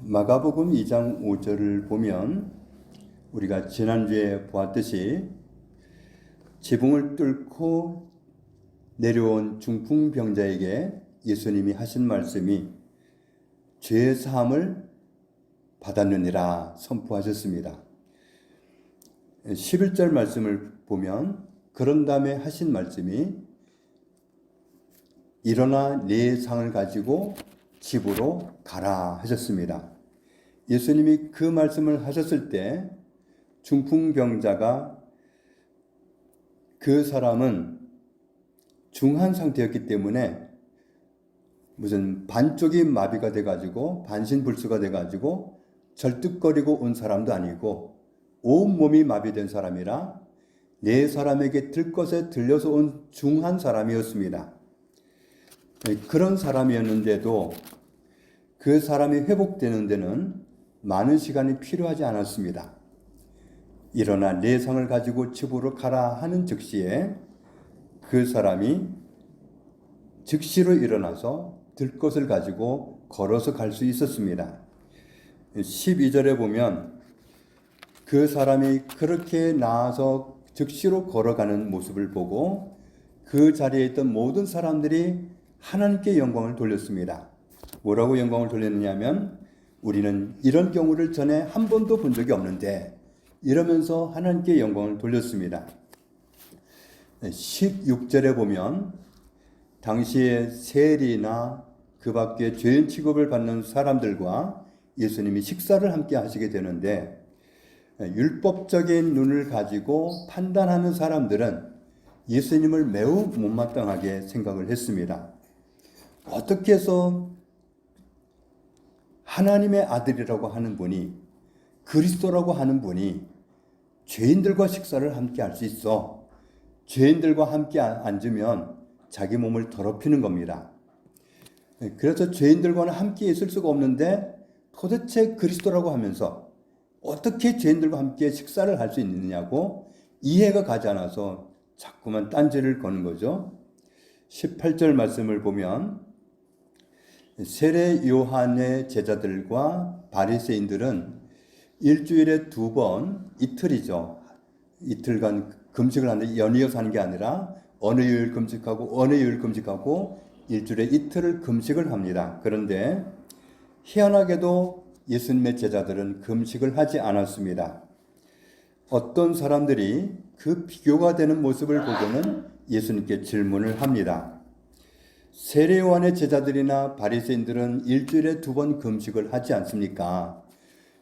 마가복음 2장 5절을 보면 우리가 지난주에 보았듯이 지붕을 뚫고 내려온 중풍병자에게 예수님이 하신 말씀이 죄 사함을 받았느니라 선포하셨습니다. 11절 말씀을 보면 그런 다음에 하신 말씀이 일어나 네 상을 가지고 집으로 가라 하셨습니다. 예수님이 그 말씀을 하셨을 때 중풍병자가 그 사람은 중한 상태였기 때문에 무슨 반쪽이 마비가 돼가지고 반신불수가 돼가지고 절뚝거리고 온 사람도 아니고 온몸이 마비된 사람이라 네 사람에게 들 것에 들려서 온 중한 사람이었습니다. 그런 사람이었는데도 그 사람이 회복되는 데는 많은 시간이 필요하지 않았습니다. 일어나 네 상을 가지고 집으로 가라 하는 즉시에 그 사람이 즉시로 일어나서 들 것을 가지고 걸어서 갈 수 있었습니다. 12절에 보면 그 사람이 그렇게 나아서 즉시로 걸어가는 모습을 보고 그 자리에 있던 모든 사람들이 하나님께 영광을 돌렸습니다. 뭐라고 영광을 돌렸느냐면 우리는 이런 경우를 전에 한 번도 본 적이 없는데 이러면서 하나님께 영광을 돌렸습니다. 16절에 보면 당시에 세리나 그 밖에 죄인 취급을 받는 사람들과 예수님이 식사를 함께 하시게 되는데 율법적인 눈을 가지고 판단하는 사람들은 예수님을 매우 못마땅하게 생각을 했습니다. 어떻게 해서 하나님의 아들이라고 하는 분이 그리스도라고 하는 분이 죄인들과 식사를 함께 할 수 있어? 죄인들과 함께 앉으면 자기 몸을 더럽히는 겁니다. 그래서 죄인들과는 함께 있을 수가 없는데 도대체 그리스도라고 하면서 어떻게 죄인들과 함께 식사를 할 수 있느냐고 이해가 가지 않아서 자꾸만 딴지를 거는 거죠. 18절 말씀을 보면 세례 요한의 제자들과 바리새인들은 일주일에 2번 이틀이죠. 이틀간 금식을 하는데 연이어서 하는 게 아니라 어느 요일 금식하고 어느 요일 금식하고 일주일에 이틀을 금식을 합니다. 그런데 희한하게도 예수님의 제자들은 금식을 하지 않았습니다. 어떤 사람들이 그 비교가 되는 모습을 보고는 예수님께 질문을 합니다. 세례 요한의 제자들이나 바리새인들은 일주일에 2번 금식을 하지 않습니까?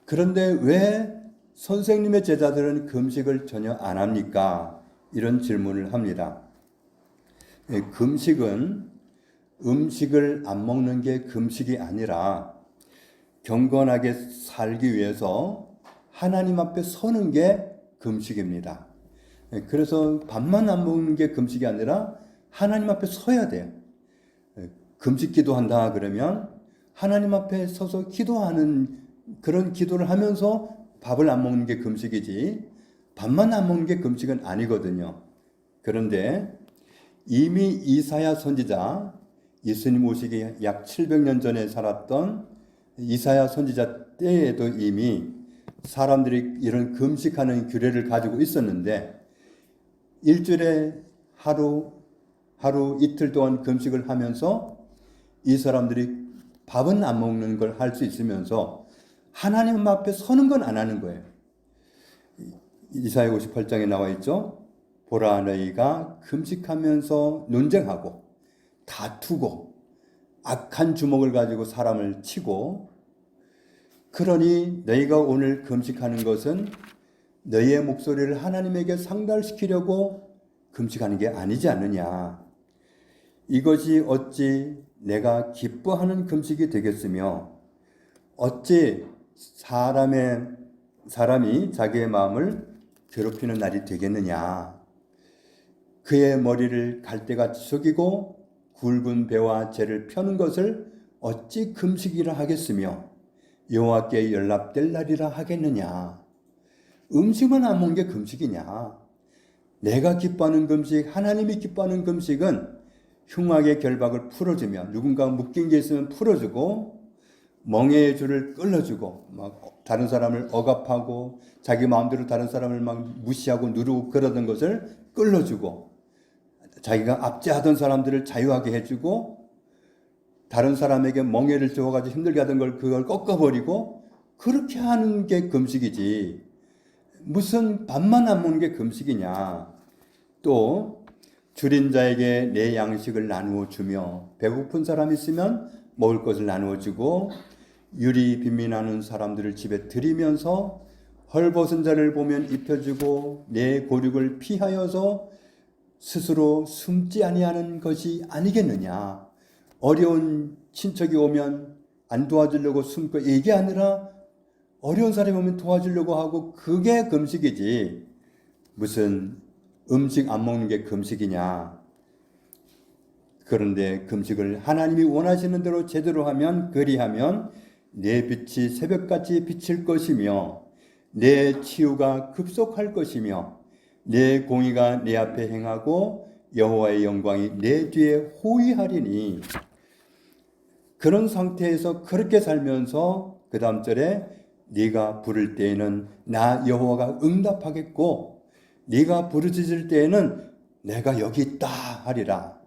그런데 왜 선생님의 제자들은 금식을 전혀 안 합니까? 이런 질문을 합니다. 금식은 음식을 안 먹는 게 금식이 아니라 경건하게 살기 위해서 하나님 앞에 서는 게 금식입니다. 그래서 밥만 안 먹는 게 금식이 아니라 하나님 앞에 서야 돼요. 금식 기도한다 그러면 하나님 앞에 서서 기도하는 그런 기도를 하면서 밥을 안 먹는 게 금식이지 밥만 안 먹는 게 금식은 아니거든요. 그런데 이미 이사야 선지자, 예수님 오시기 약 700년 전에 살았던 이사야 선지자 때에도 이미 사람들이 이런 금식하는 규례를 가지고 있었는데 일주일에 하루 이틀 동안 금식을 하면서 이 사람들이 밥은 안 먹는 걸 할 수 있으면서 하나님 앞에 서는 건 안 하는 거예요. 이사야 58장에 나와 있죠. 보라 너희가 금식하면서 논쟁하고 다투고 악한 주먹을 가지고 사람을 치고 그러니 너희가 오늘 금식하는 것은 너희의 목소리를 하나님에게 상달시키려고 금식하는 게 아니지 않느냐. 이것이 어찌 내가 기뻐하는 금식이 되겠으며 어찌 사람이 자기의 마음을 괴롭히는 날이 되겠느냐. 그의 머리를 갈대같이 속이고 굵은 배와 재를 펴는 것을 어찌 금식이라 하겠으며 여호와께 연락될 날이라 하겠느냐. 음식만 안 먹는 게 금식이냐. 내가 기뻐하는 금식, 하나님이 기뻐하는 금식은 흉악의 결박을 풀어주며 누군가 묶인 게 있으면 풀어주고 멍에의 줄을 끌어주고 막 다른 사람을 억압하고 자기 마음대로 다른 사람을 막 무시하고 누르고 그러던 것을 끌어주고 자기가 압제하던 사람들을 자유하게 해주고 다른 사람에게 멍에를 주어가지고 힘들게 하던 걸 그걸 꺾어버리고 그렇게 하는 게 금식이지 무슨 밥만 안 먹는 게 금식이냐. 또 줄인 자에게 내 양식을 나누어 주며 배고픈 사람 있으면 먹을 것을 나누어 주고 유리 빈민하는 사람들을 집에 들이면서 헐벗은 자를 보면 입혀주고 내 고륙을 피하여서 스스로 숨지 아니하는 것이 아니겠느냐. 어려운 친척이 오면 안 도와주려고 숨고 이게 아니라 어려운 사람이 오면 도와주려고 하고 그게 금식이지 무슨 음식 안 먹는 게 금식이냐. 그런데 금식을 하나님이 원하시는 대로 제대로 하면 그리하면 내 빛이 새벽같이 비칠 것이며 내 치유가 급속할 것이며 내 공의가 내 앞에 행하고 여호와의 영광이 내 뒤에 호위하리니. 그런 상태에서 그렇게 살면서 그 다음 절에 네가 부를 때에는 나 여호와가 응답하겠고 네가 부르짖을 때에는 내가 여기 있다 하리라.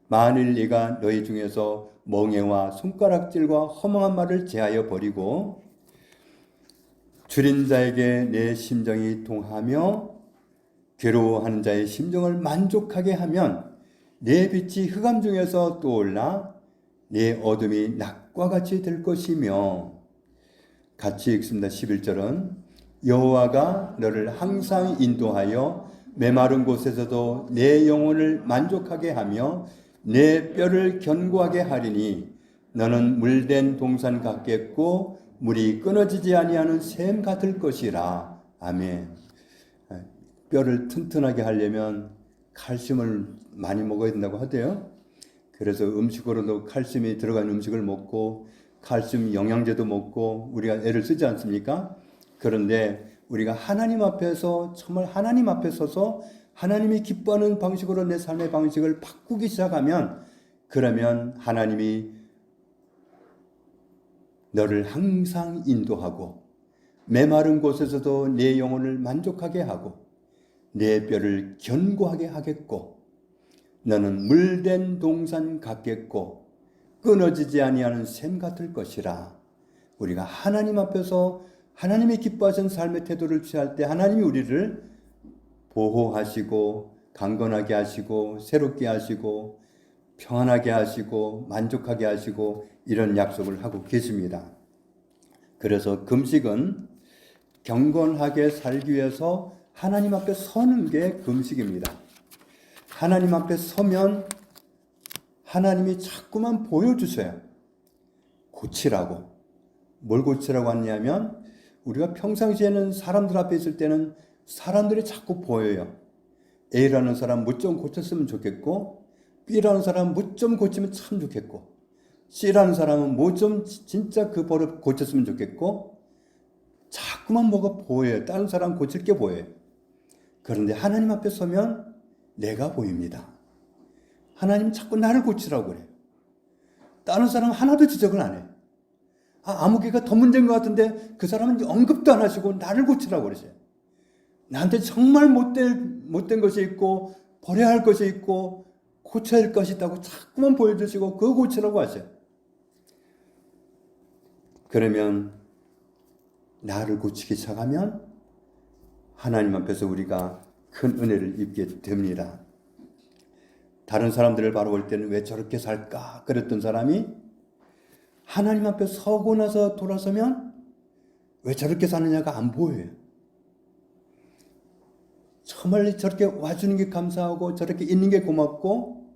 만일 네가 너희 중에서 멍에와 손가락질과 허망한 말을 제하여 버리고 줄인 자에게 내 심정이 동하며 괴로워하는 자의 심정을 만족하게 하면 내 빛이 흑암 중에서 떠올라 내 어둠이 낮과 같이 될 것이며. 같이 읽습니다. 11절은 여호와가 너를 항상 인도하여 메마른 곳에서도 내 영혼을 만족하게 하며 내 뼈를 견고하게 하리니 너는 물된 동산 같겠고 물이 끊어지지 아니하는 샘 같을 것이라. 아멘. 뼈를 튼튼하게 하려면 칼슘을 많이 먹어야 된다고 하대요. 그래서 음식으로도 칼슘이 들어간 음식을 먹고 칼슘 영양제도 먹고 우리가 애를 쓰지 않습니까? 그런데 우리가 하나님 앞에서 정말 하나님 앞에 서서 하나님이 기뻐하는 방식으로 내 삶의 방식을 바꾸기 시작하면 그러면 하나님이 너를 항상 인도하고 메마른 곳에서도 내 영혼을 만족하게 하고 내 뼈를 견고하게 하겠고 너는 물된 동산 같겠고 끊어지지 아니하는 샘 같을 것이라. 우리가 하나님 앞에서 하나님이 기뻐하시는 삶의 태도를 취할 때 하나님이 우리를 보호하시고 강건하게 하시고 새롭게 하시고 평안하게 하시고 만족하게 하시고 이런 약속을 하고 계십니다. 그래서 금식은 경건하게 살기 위해서 하나님 앞에 서는 게 금식입니다. 하나님 앞에 서면 하나님이 자꾸만 보여주세요. 고치라고. 뭘 고치라고 하냐면 우리가 평상시에는 사람들 앞에 있을 때는 사람들이 자꾸 보여요. A라는 사람 뭐 좀 고쳤으면 좋겠고 B라는 사람 뭐 좀 고치면 참 좋겠고 C라는 사람은 뭐 좀 진짜 그 버릇 고쳤으면 좋겠고 자꾸만 뭐가 보여요. 다른 사람 고칠 게 보여요. 그런데 하나님 앞에 서면 내가 보입니다. 하나님은 자꾸 나를 고치라고 그래요. 다른 사람은 하나도 지적을 안 해요. 아무 개가 더 문제인 것 같은데 그 사람은 언급도 안 하시고 나를 고치라고 그러세요. 나한테 정말 못된 것이 있고 버려야 할 것이 있고 고쳐야 할 것이 있다고 자꾸만 보여주시고 그거 고치라고 하세요. 그러면 나를 고치기 시작하면 하나님 앞에서 우리가 큰 은혜를 입게 됩니다. 다른 사람들을 바라볼 때는 왜 저렇게 살까 그랬던 사람이 하나님 앞에 서고 나서 돌아서면 왜 저렇게 사느냐가 안 보여요. 정말 저렇게 와주는 게 감사하고 저렇게 있는 게 고맙고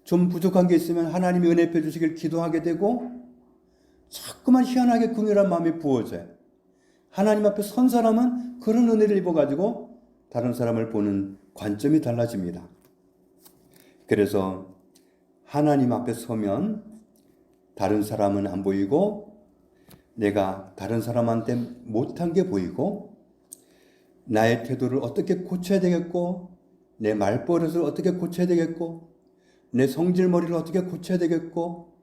좀 부족한 게 있으면 하나님이 은혜 펴주시길 기도하게 되고 자꾸만 희한하게 긍휼한 마음이 부어져요. 하나님 앞에 선 사람은 그런 은혜를 입어가지고 다른 사람을 보는 관점이 달라집니다. 그래서 하나님 앞에 서면 다른 사람은 안 보이고 내가 다른 사람한테 못한 게 보이고 나의 태도를 어떻게 고쳐야 되겠고 내 말버릇을 어떻게 고쳐야 되겠고 내 성질머리를 어떻게 고쳐야 되겠고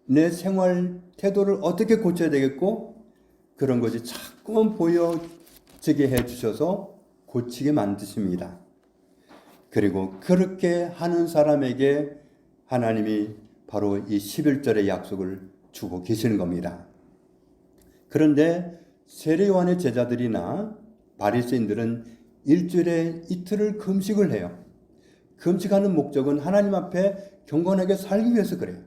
내 생활 태도를 어떻게 고쳐야 되겠고 그런 것이 자꾸만 보여지게 해주셔서 고치게 만드십니다. 그리고 그렇게 하는 사람에게 하나님이 바로 이 11절의 약속을 주고 계시는 겁니다. 그런데 세례 요한의 제자들이나 바리새인들은 일주일에 이틀을 금식을 해요. 금식하는 목적은 하나님 앞에 경건하게 살기 위해서 그래요.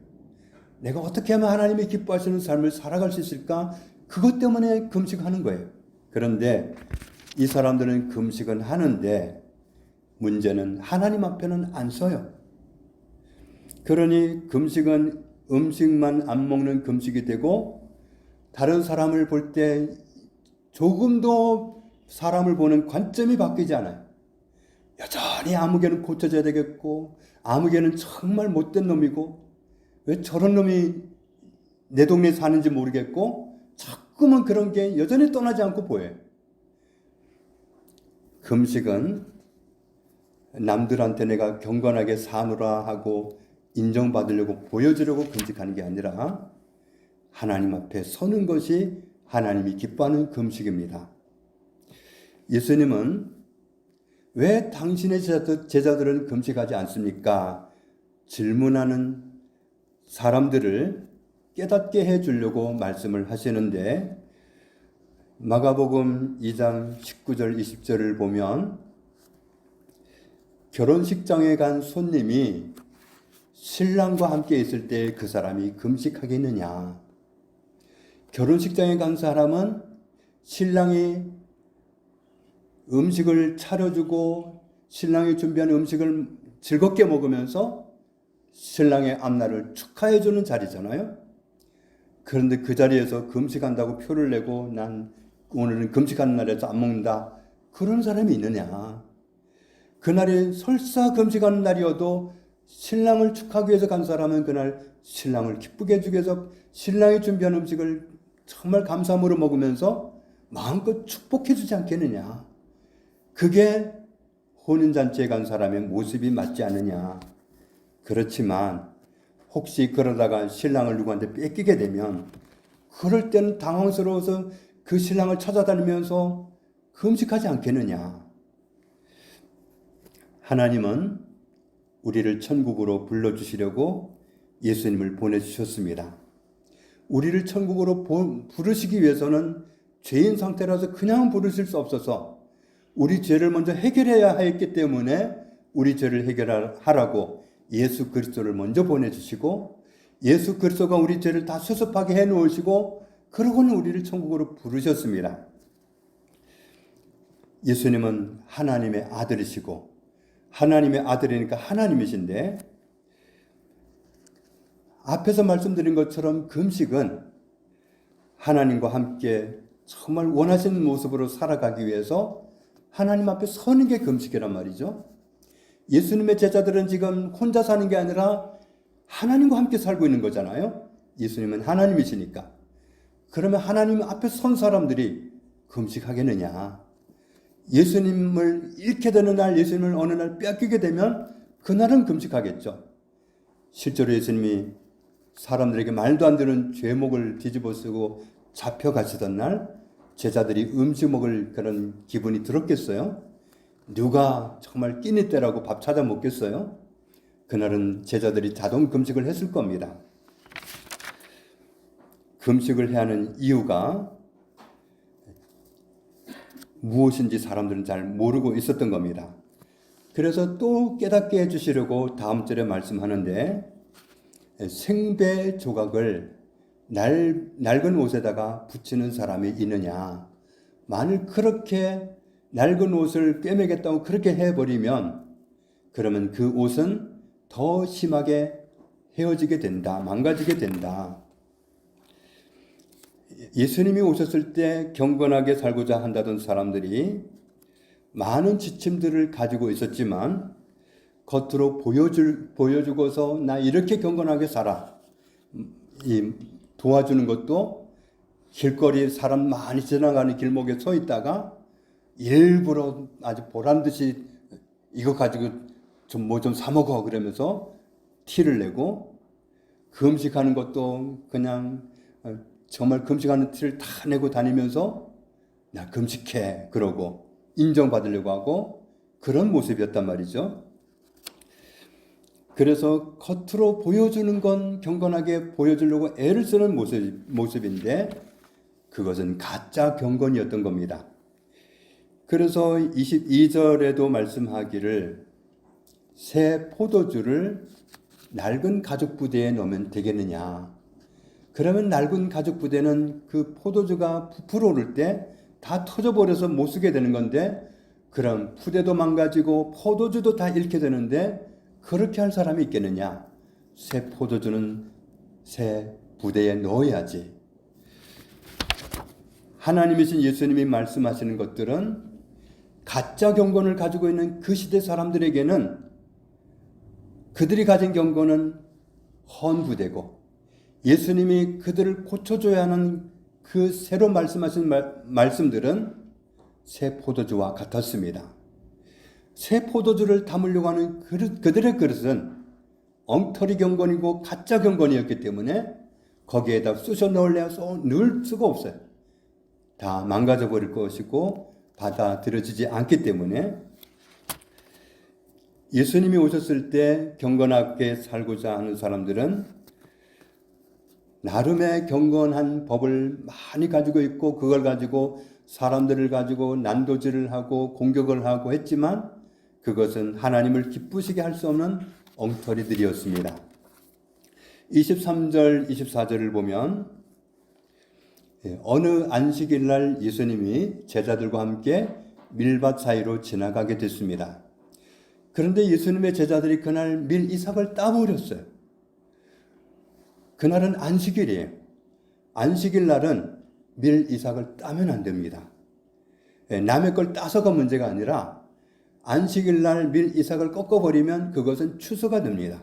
내가 어떻게 하면 하나님이 기뻐하시는 삶을 살아갈 수 있을까? 그것 때문에 금식하는 거예요. 그런데 이 사람들은 금식은 하는데 문제는 하나님 앞에는 안 서요. 그러니 금식은 음식만 안 먹는 금식이 되고 다른 사람을 볼 때 조금도 사람을 보는 관점이 바뀌지 않아요. 여전히 아무개는 고쳐져야 되겠고 아무개는 정말 못된 놈이고 왜 저런 놈이 내 동네에 사는지 모르겠고 자꾸만 그런 게 여전히 떠나지 않고 보여요. 금식은 남들한테 내가 경건하게 사노라 하고 인정받으려고 보여주려고 금식하는 게 아니라 하나님 앞에 서는 것이 하나님이 기뻐하는 금식입니다. 예수님은 왜 당신의 제자들은 금식하지 않습니까? 질문하는 사람들을 깨닫게 해주려고 말씀을 하시는데 마가복음 2장 19절 20절을 보면 결혼식장에 간 손님이 신랑과 함께 있을 때 그 사람이 금식하겠느냐? 결혼식장에 간 사람은 신랑이 음식을 차려주고 신랑이 준비한 음식을 즐겁게 먹으면서 신랑의 앞날을 축하해주는 자리잖아요. 그런데 그 자리에서 금식한다고 표를 내고 난 오늘은 금식하는 날에서 안 먹는다. 그런 사람이 있느냐? 그날이 설사 금식하는 날이어도 신랑을 축하하기 위해서 간 사람은 그날 신랑을 기쁘게 해주기 위해서 신랑이 준비한 음식을 정말 감사함으로 먹으면서 마음껏 축복해 주지 않겠느냐. 그게 혼인잔치에 간 사람의 모습이 맞지 않느냐. 그렇지만 혹시 그러다가 신랑을 누구한테 뺏기게 되면 그럴 때는 당황스러워서 그 신랑을 찾아다니면서 금식하지 않겠느냐. 하나님은 우리를 천국으로 불러주시려고 예수님을 보내주셨습니다. 우리를 천국으로 부르시기 위해서는 죄인 상태라서 그냥 부르실 수 없어서 우리 죄를 먼저 해결해야 했기 때문에 우리 죄를 해결하라고 예수 그리스도를 먼저 보내주시고 예수 그리스도가 우리 죄를 다 수습하게 해놓으시고 그러고는 우리를 천국으로 부르셨습니다. 예수님은 하나님의 아들이시고 하나님의 아들이니까 하나님이신데 앞에서 말씀드린 것처럼 금식은 하나님과 함께 정말 원하시는 모습으로 살아가기 위해서 하나님 앞에 서는 게 금식이란 말이죠. 예수님의 제자들은 지금 혼자 사는 게 아니라 하나님과 함께 살고 있는 거잖아요. 예수님은 하나님이시니까. 그러면 하나님 앞에 선 사람들이 금식하겠느냐? 예수님을 잃게 되는 날, 예수님을 어느 날 뺏기게 되면 그날은 금식하겠죠. 실제로 예수님이 사람들에게 말도 안 되는 죄목을 뒤집어 쓰고 잡혀가시던 날 제자들이 음식 먹을 그런 기분이 들었겠어요? 누가 정말 끼니 때라고 밥 찾아 먹겠어요? 그날은 제자들이 자동 금식을 했을 겁니다. 금식을 해야 하는 이유가 무엇인지 사람들은 잘 모르고 있었던 겁니다. 그래서 또 깨닫게 해주시려고 다음 절에 말씀하는데 생배 조각을 낡은 옷에다가 붙이는 사람이 있느냐. 만일 그렇게 낡은 옷을 꿰매겠다고 그렇게 해버리면 그러면 그 옷은 더 심하게 헤어지게 된다. 망가지게 된다. 예수님이 오셨을 때 경건하게 살고자 한다던 사람들이 많은 지침들을 가지고 있었지만 겉으로 보여주고서 나 이렇게 경건하게 살아. 도와주는 것도 길거리 사람 많이 지나가는 길목에 서 있다가 일부러 아주 보란듯이 이거 가지고 좀 뭐 좀 사 먹어 그러면서 티를 내고 금식하는 것도 그냥 정말 금식하는 티를 다 내고 다니면서 나 금식해 그러고 인정받으려고 하고 그런 모습이었단 말이죠. 그래서 겉으로 보여주는 건 경건하게 보여주려고 애를 쓰는 모습인데 그것은 가짜 경건이었던 겁니다. 그래서 22절에도 말씀하기를 새 포도주를 낡은 가죽 부대에 넣으면 되겠느냐. 그러면 낡은 가죽 부대는 그 포도주가 부풀어 오를 때 다 터져버려서 못 쓰게 되는 건데 그럼 부대도 망가지고 포도주도 다 잃게 되는데 그렇게 할 사람이 있겠느냐. 새 포도주는 새 부대에 넣어야지. 하나님이신 예수님이 말씀하시는 것들은 가짜 경건을 가지고 있는 그 시대 사람들에게는 그들이 가진 경건은 헌부되고 예수님이 그들을 고쳐줘야 하는 그 새로 말씀하신 말씀들은 새 포도주와 같았습니다. 새 포도주를 담으려고 하는 그들의 그릇은 엉터리 경건이고 가짜 경건이었기 때문에 거기에다 쑤셔 넣을 수가 없어요. 다 망가져 버릴 것이고 받아들여지지 않기 때문에 예수님이 오셨을 때 경건하게 살고자 하는 사람들은 나름의 경건한 법을 많이 가지고 있고 그걸 가지고 사람들을 가지고 난도질을 하고 공격을 하고 했지만 그것은 하나님을 기쁘시게 할 수 없는 엉터리들이었습니다. 23절 24절을 보면 어느 안식일 날 예수님이 제자들과 함께 밀밭 사이로 지나가게 됐습니다. 그런데 예수님의 제자들이 그날 밀 이삭을 따버렸어요. 그날은 안식일이에요. 안식일 날은 밀 이삭을 따면 안 됩니다. 남의 걸 따서가 문제가 아니라 안식일 날 밀 이삭을 꺾어버리면 그것은 추수가 됩니다.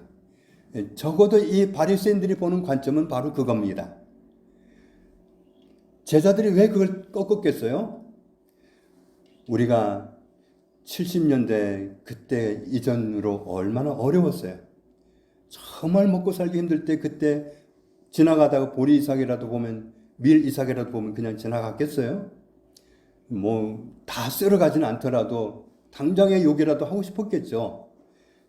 적어도 이 바리새인들이 보는 관점은 바로 그겁니다. 제자들이 왜 그걸 꺾었겠어요? 우리가 70년대 그때 이전으로 얼마나 어려웠어요. 정말 먹고 살기 힘들 때 그때 지나가다가 보리 이삭이라도 보면 밀 이삭이라도 보면 그냥 지나갔겠어요? 뭐 다 쓸어가지는 않더라도 당장의 욕이라도 하고 싶었겠죠.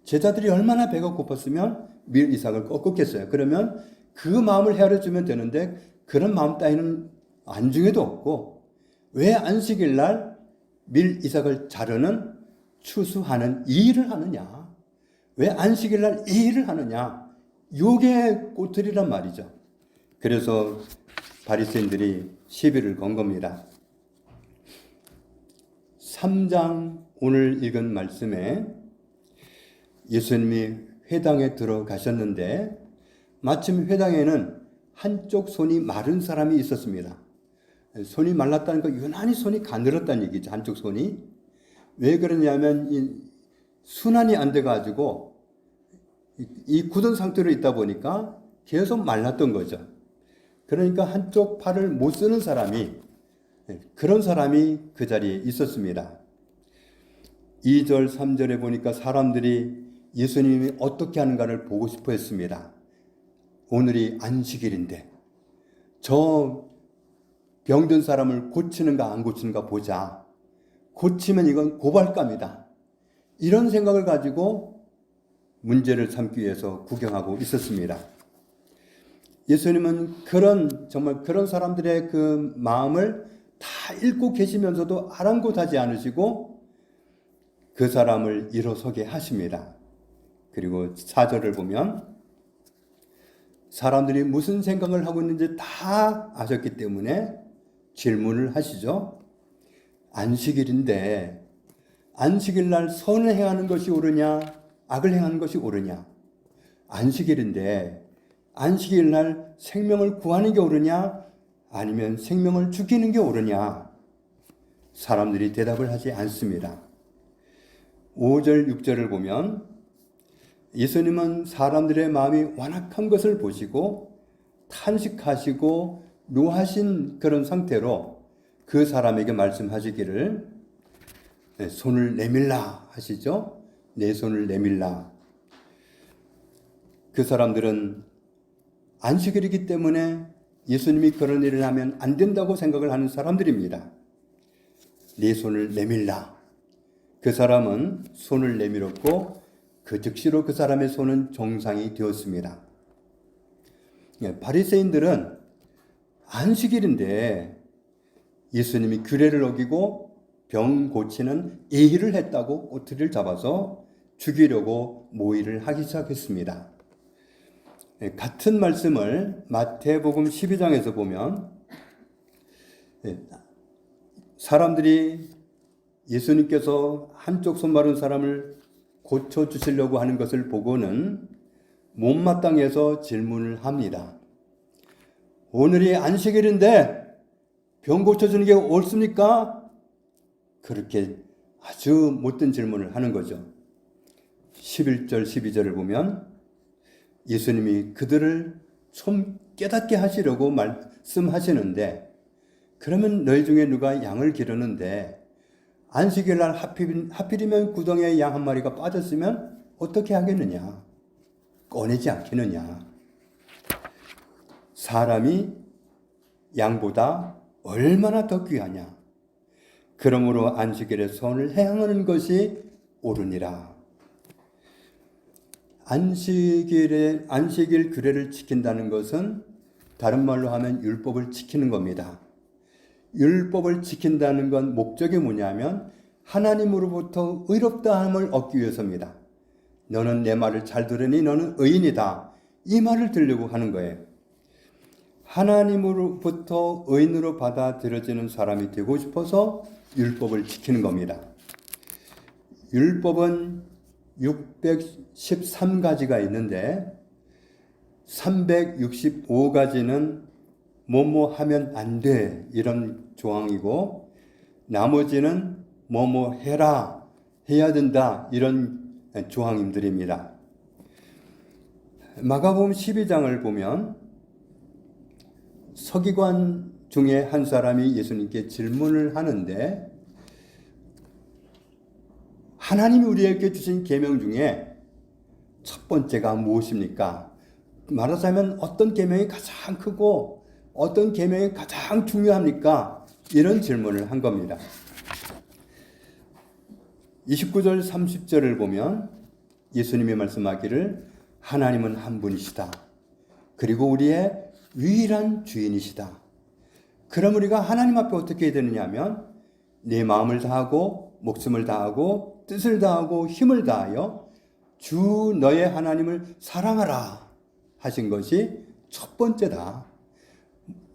제자들이 얼마나 배가 고팠으면 밀 이삭을 꺾었겠어요. 그러면 그 마음을 헤아려주면 되는데 그런 마음 따위는 안중에도 없고 왜 안식일 날 밀 이삭을 자르는 추수하는 이 일을 하느냐. 왜 안식일 날 이 일을 하느냐. 요게 꼬투리란 말이죠. 그래서 바리새인들이 시비를 건 겁니다. 3장 오늘 읽은 말씀에 예수님이 회당에 들어가셨는데 마침 회당에는 한쪽 손이 마른 사람이 있었습니다. 손이 말랐다는 거 유난히 손이 가늘었다는 얘기죠. 한쪽 손이. 왜 그러냐면 이 순환이 안 돼가지고 이 굳은 상태로 있다 보니까 계속 말랐던 거죠. 그러니까 한쪽 팔을 못 쓰는 사람이 그런 사람이 그 자리에 있었습니다. 2절 3절에 보니까 사람들이 예수님이 어떻게 하는가를 보고 싶어 했습니다. 오늘이 안식일인데 저 병든 사람을 고치는가 안 고치는가 보자. 고치면 이건 고발감이다. 이런 생각을 가지고 문제를 삼기 위해서 구경하고 있었습니다. 예수님은 정말 그런 사람들의 그 마음을 다 읽고 계시면서도 아랑곳하지 않으시고 그 사람을 일어서게 하십니다. 그리고 4절을 보면 사람들이 무슨 생각을 하고 있는지 다 아셨기 때문에 질문을 하시죠. 안식일인데 안식일 날 선을 행하는 것이 옳으냐 악을 행하는 것이 옳으냐. 안식일인데 안식일 날 생명을 구하는 게 옳으냐 아니면 생명을 죽이는 게 옳으냐. 사람들이 대답을 하지 않습니다. 5절 6절을 보면 예수님은 사람들의 마음이 완악한 것을 보시고 탄식하시고 노하신 그런 상태로 그 사람에게 말씀하시기를 손을 내밀라 하시죠. 내 손을 내밀라. 그 사람들은 안식일이기 때문에 예수님이 그런 일을 하면 안 된다고 생각을 하는 사람들입니다. 네 손을 내밀라. 그 사람은 손을 내밀었고 그 즉시로 그 사람의 손은 정상이 되었습니다. 바리새인들은 안식일인데 예수님이 규례를 어기고 병 고치는 예의를 했다고 꼬투리를 잡아서 죽이려고 모의를 하기 시작했습니다. 같은 말씀을 마태복음 12장에서 보면 사람들이 예수님께서 한쪽 손 마른 사람을 고쳐주시려고 하는 것을 보고는 못마땅해서 질문을 합니다. 오늘이 안식일인데 병 고쳐주는 게 옳습니까? 그렇게 아주 못된 질문을 하는 거죠. 11절 12절을 보면 예수님이 그들을 좀 깨닫게 하시려고 말씀하시는데, 그러면 너희 중에 누가 양을 기르는데 안식일 날 하필이면 구덩이에 양 한 마리가 빠졌으면 어떻게 하겠느냐? 꺼내지 않겠느냐? 사람이 양보다 얼마나 더 귀하냐? 그러므로 안식일에 선을 행하는 것이 옳으니라. 안식일 규례를 지킨다는 것은 다른 말로 하면 율법을 지키는 겁니다. 율법을 지킨다는 건 목적이 뭐냐면 하나님으로부터 의롭다함을 얻기 위해서입니다. 너는 내 말을 잘 들으니 너는 의인이다. 이 말을 들으려고 하는 거예요. 하나님으로부터 의인으로 받아들여지는 사람이 되고 싶어서 율법을 지키는 겁니다. 율법은 613가지가 있는데 365가지는 뭐뭐 하면 안 돼 이런 조항이고, 나머지는 뭐뭐 해라, 해야 된다 이런 조항들입니다. 마가복음 12장을 보면 서기관 중에 한 사람이 예수님께 질문을 하는데, 하나님이 우리에게 주신 계명 중에 첫 번째가 무엇입니까? 말하자면 어떤 계명이 가장 크고 어떤 계명이 가장 중요합니까? 이런 질문을 한 겁니다. 29절 30절을 보면 예수님이 말씀하기를 하나님은 한 분이시다. 그리고 우리의 유일한 주인이시다. 그럼 우리가 하나님 앞에 어떻게 해야 되느냐 하면 내 마음을 다하고 목숨을 다하고 뜻을 다하고 힘을 다하여 주 너의 하나님을 사랑하라 하신 것이 첫 번째다.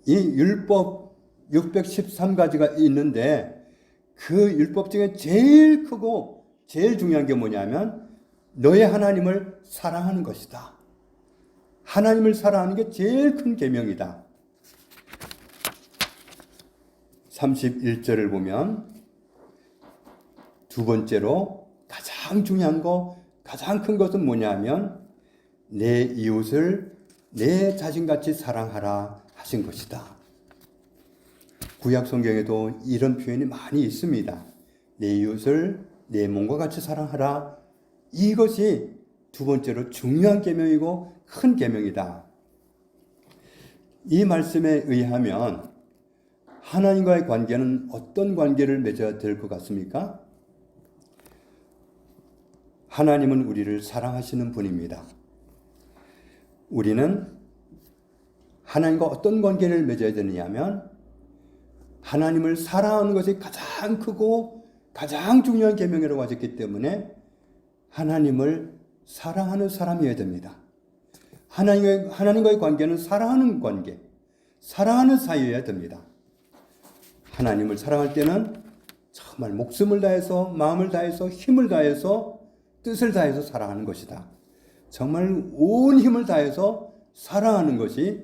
이 율법 613가지가 있는데 그 율법 중에 제일 크고 제일 중요한 게 뭐냐면 너의 하나님을 사랑하는 것이다. 하나님을 사랑하는 게 제일 큰 계명이다. 31절을 보면 두 번째로 가장 중요한 거, 가장 큰 것은 뭐냐면 내 이웃을 내 자신같이 사랑하라 하신 것이다. 구약 성경에도 이런 표현이 많이 있습니다. 내 이웃을 내 몸과 같이 사랑하라. 이것이 두 번째로 중요한 계명이고 큰 계명이다. 이 말씀에 의하면 하나님과의 관계는 어떤 관계를 맺어야 될 것 같습니까? 하나님은 우리를 사랑하시는 분입니다. 우리는 하나님과 어떤 관계를 맺어야 되느냐 하면 하나님을 사랑하는 것이 가장 크고 가장 중요한 계명이라고 하셨기 때문에 하나님을 사랑하는 사람이어야 됩니다. 하나님과의 관계는 사랑하는 관계, 사랑하는 사이여야 됩니다. 하나님을 사랑할 때는 정말 목숨을 다해서, 마음을 다해서, 힘을 다해서, 뜻을 다해서 사랑하는 것이다. 정말 온 힘을 다해서 사랑하는 것이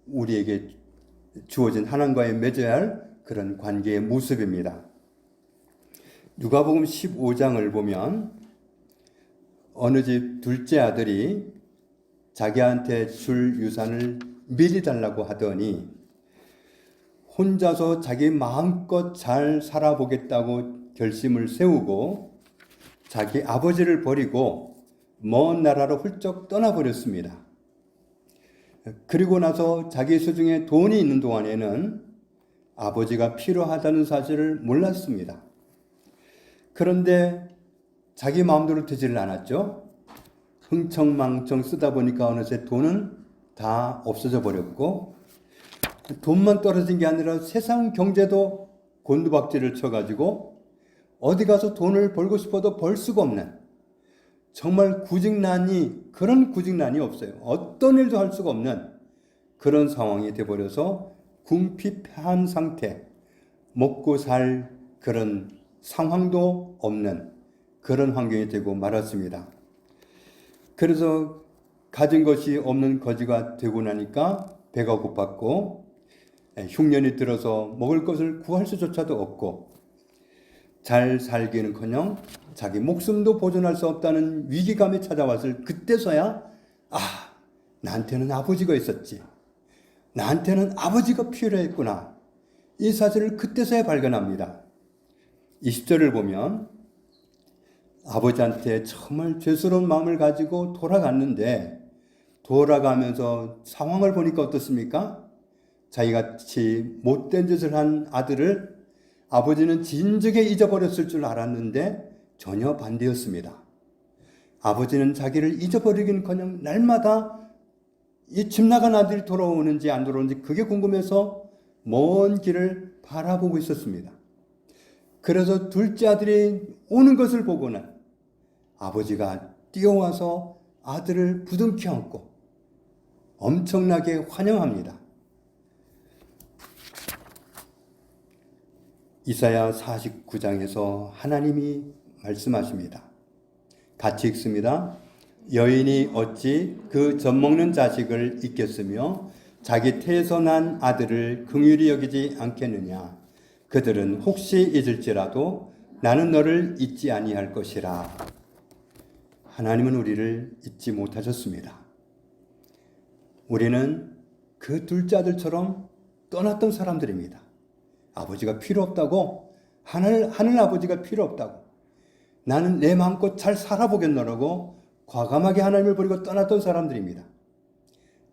우리에게 주어진 하나님과의 맺어야 할 그런 관계의 모습입니다. 누가복음 15장을 보면 어느 집 둘째 아들이 자기한테 줄 유산을 미리 달라고 하더니 혼자서 자기 마음껏 잘 살아보겠다고 결심을 세우고 자기 아버지를 버리고 먼 나라로 훌쩍 떠나버렸습니다. 그리고 나서 자기 수중에 돈이 있는 동안에는 아버지가 필요하다는 사실을 몰랐습니다. 그런데 자기 마음대로 되지를 않았죠. 흥청망청 쓰다 보니까 어느새 돈은 다 없어져 버렸고, 돈만 떨어진 게 아니라 세상 경제도 곤두박질을 쳐가지고 어디 가서 돈을 벌고 싶어도 벌 수가 없는, 정말 그런 구직난이 없어요. 어떤 일도 할 수가 없는 그런 상황이 돼버려서 궁핍한 상태, 먹고 살 그런 상황도 없는 그런 환경이 되고 말았습니다. 그래서 가진 것이 없는 거지가 되고 나니까 배가 고팠고, 흉년이 들어서 먹을 것을 구할 수조차도 없고, 잘 살기는커녕 자기 목숨도 보존할 수 없다는 위기감이 찾아왔을 그때서야 나한테는 아버지가 있었지, 나한테는 아버지가 필요했구나, 이 사실을 그때서야 발견합니다. 20절을 보면 아버지한테 정말 죄스러운 마음을 가지고 돌아갔는데, 돌아가면서 상황을 보니까 어떻습니까? 자기같이 못된 짓을 한 아들을 아버지는 진즉에 잊어버렸을 줄 알았는데 전혀 반대였습니다. 아버지는 자기를 잊어버리긴커녕 날마다 이 집 나간 아들이 돌아오는지 안 돌아오는지 그게 궁금해서 먼 길을 바라보고 있었습니다. 그래서 둘째 아들이 오는 것을 보고는 아버지가 뛰어와서 아들을 부둥켜 안고 엄청나게 환영합니다. 이사야 49장에서 하나님이 말씀하십니다. 같이 읽습니다. 여인이 어찌 그 젖먹는 자식을 잊겠으며 자기 태에서 난 아들을 긍휼히 여기지 않겠느냐. 그들은 혹시 잊을지라도 나는 너를 잊지 아니할 것이라. 하나님은 우리를 잊지 못하셨습니다. 우리는 그 둘째 아들처럼 떠났던 사람들입니다. 아버지가 필요 없다고, 하늘 아버지가 필요 없다고, 나는 내 마음껏 잘 살아보겠노라고 과감하게 하나님을 버리고 떠났던 사람들입니다.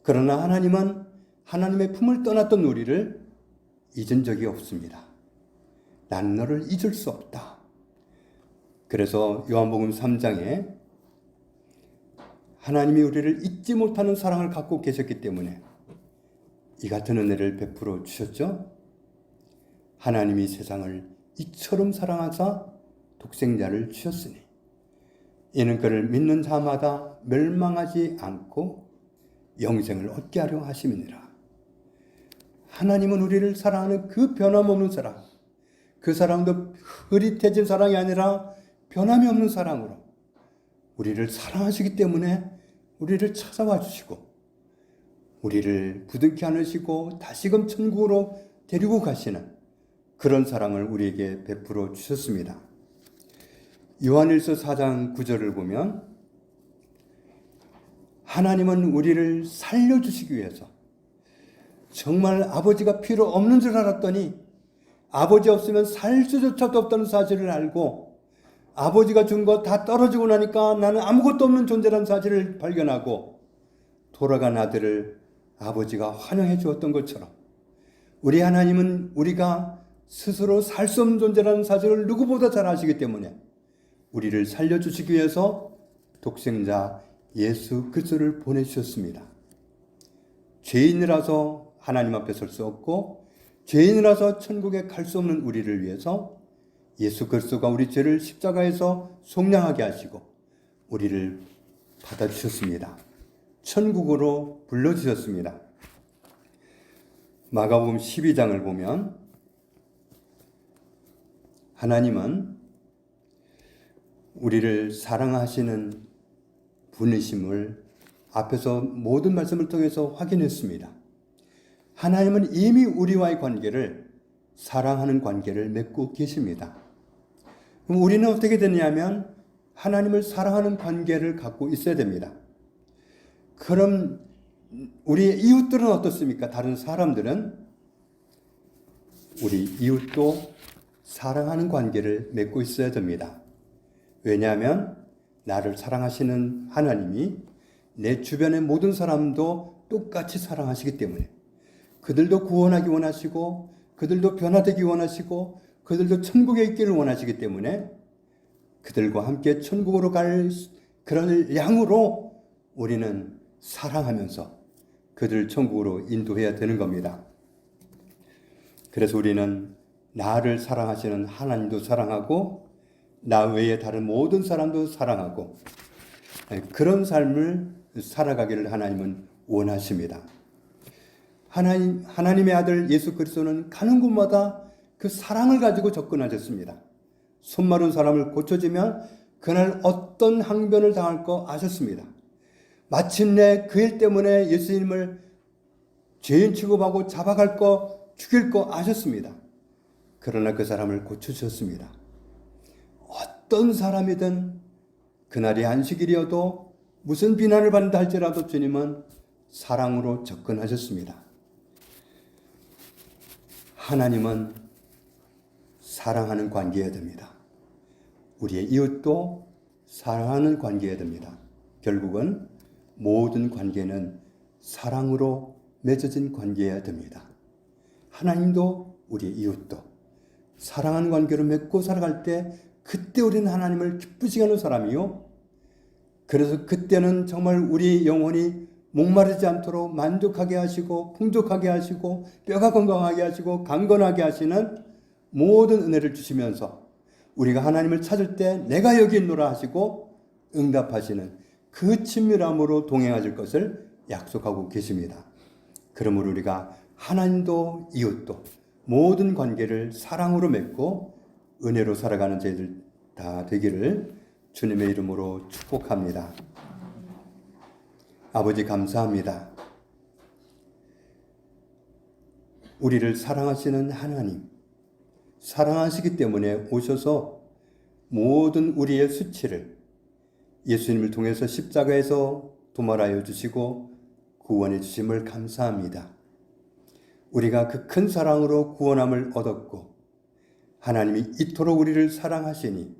그러나 하나님은 하나님의 품을 떠났던 우리를 잊은 적이 없습니다. 나는 너를 잊을 수 없다. 그래서 요한복음 3장에 하나님이 우리를 잊지 못하는 사랑을 갖고 계셨기 때문에 이 같은 은혜를 베풀어 주셨죠. 하나님이 세상을 이처럼 사랑하사 독생자를 주셨으니 이는 그를 믿는 자마다 멸망하지 않고 영생을 얻게 하려 하심이니라. 하나님은 우리를 사랑하는 그 변함없는 사랑, 그 사랑도 흐릿해진 사랑이 아니라 변함이 없는 사랑으로 우리를 사랑하시기 때문에 우리를 찾아와 주시고 우리를 부둥켜 안으시고 다시금 천국으로 데리고 가시는 그런 사랑을 우리에게 베풀어 주셨습니다. 요한일서 4장 9절을 보면 하나님은 우리를 살려주시기 위해서 정말 아버지가 필요 없는 줄 알았더니 아버지 없으면 살 수조차도 없다는 사실을 알고 아버지가 준 거 다 떨어지고 나니까 나는 아무것도 없는 존재라는 사실을 발견하고 돌아간 아들을 아버지가 환영해 주었던 것처럼 우리 하나님은 우리가 스스로 살 수 없는 존재라는 사실을 누구보다 잘 아시기 때문에 우리를 살려주시기 위해서 독생자 예수 그리스도를 보내주셨습니다. 죄인이라서 하나님 앞에 설 수 없고 죄인이라서 천국에 갈 수 없는 우리를 위해서 예수 그리스도가 우리 죄를 십자가에서 속량하게 하시고 우리를 받아주셨습니다. 천국으로 불러주셨습니다. 마가복음 12장을 보면 하나님은 우리를 사랑하시는 분이심을 앞에서 모든 말씀을 통해서 확인했습니다. 하나님은 이미 우리와의 관계를 사랑하는 관계를 맺고 계십니다. 그럼 우리는 어떻게 되냐면 하나님을 사랑하는 관계를 갖고 있어야 됩니다. 그럼 우리의 이웃들은 어떻습니까? 다른 사람들은 우리 이웃도 사랑하는 관계를 맺고 있어야 됩니다. 왜냐하면 나를 사랑하시는 하나님이 내 주변의 모든 사람도 똑같이 사랑하시기 때문에 그들도 구원하기 원하시고 그들도 변화되기 원하시고 그들도 천국에 있기를 원하시기 때문에 그들과 함께 천국으로 갈 그런 양으로 우리는 사랑하면서 그들을 천국으로 인도해야 되는 겁니다. 그래서 우리는 나를 사랑하시는 하나님도 사랑하고 나 외에 다른 모든 사람도 사랑하고 그런 삶을 살아가기를 하나님은 원하십니다. 하나님의 아들 예수 그리스도는 가는 곳마다 그 사랑을 가지고 접근하셨습니다. 손마른 사람을 고쳐주면 그날 어떤 항변을 당할 거 아셨습니다. 마침내 그 일 때문에 예수님을 죄인 취급하고 잡아갈 거 죽일 거 아셨습니다. 그러나 그 사람을 고쳐주셨습니다. 어떤 사람이든 그날이 안식일이어도 무슨 비난을 받는다 할지라도 주님은 사랑으로 접근하셨습니다. 하나님은 사랑하는 관계여야 됩니다. 우리의 이웃도 사랑하는 관계여야 됩니다. 결국은 모든 관계는 사랑으로 맺어진 관계여야 됩니다. 하나님도 우리의 이웃도 사랑하는 관계로 맺고 살아갈 때 그때 우리는 하나님을 기쁘시게 하는 사람이요. 그래서 그때는 정말 우리 영혼이 목마르지 않도록 만족하게 하시고 풍족하게 하시고 뼈가 건강하게 하시고 강건하게 하시는 모든 은혜를 주시면서 우리가 하나님을 찾을 때 내가 여기 있노라 하시고 응답하시는 그 친밀함으로 동행하실 것을 약속하고 계십니다. 그러므로 우리가 하나님도 이웃도 모든 관계를 사랑으로 맺고 은혜로 살아가는 저희들 다 되기를 주님의 이름으로 축복합니다. 아버지 감사합니다. 우리를 사랑하시는 하나님, 사랑하시기 때문에 오셔서 모든 우리의 수치를 예수님을 통해서 십자가에서 도말하여 주시고 구원해 주심을 감사합니다. 우리가 그 큰 사랑으로 구원함을 얻었고 하나님이 이토록 우리를 사랑하시니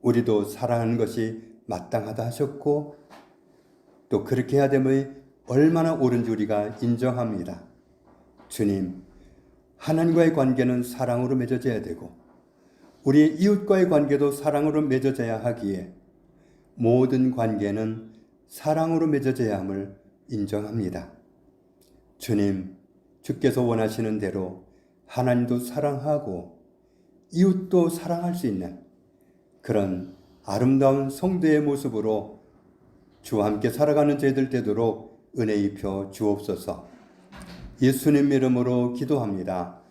우리도 사랑하는 것이 마땅하다 하셨고 또 그렇게 해야 됨을 얼마나 옳은지 우리가 인정합니다. 주님, 하나님과의 관계는 사랑으로 맺어져야 되고 우리의 이웃과의 관계도 사랑으로 맺어져야 하기에 모든 관계는 사랑으로 맺어져야 함을 인정합니다. 주님, 주께서 원하시는 대로 하나님도 사랑하고 이웃도 사랑할 수 있는 그런 아름다운 성도의 모습으로 주와 함께 살아가는 저희들 되도록 은혜 입혀 주옵소서. 예수님 이름으로 기도합니다.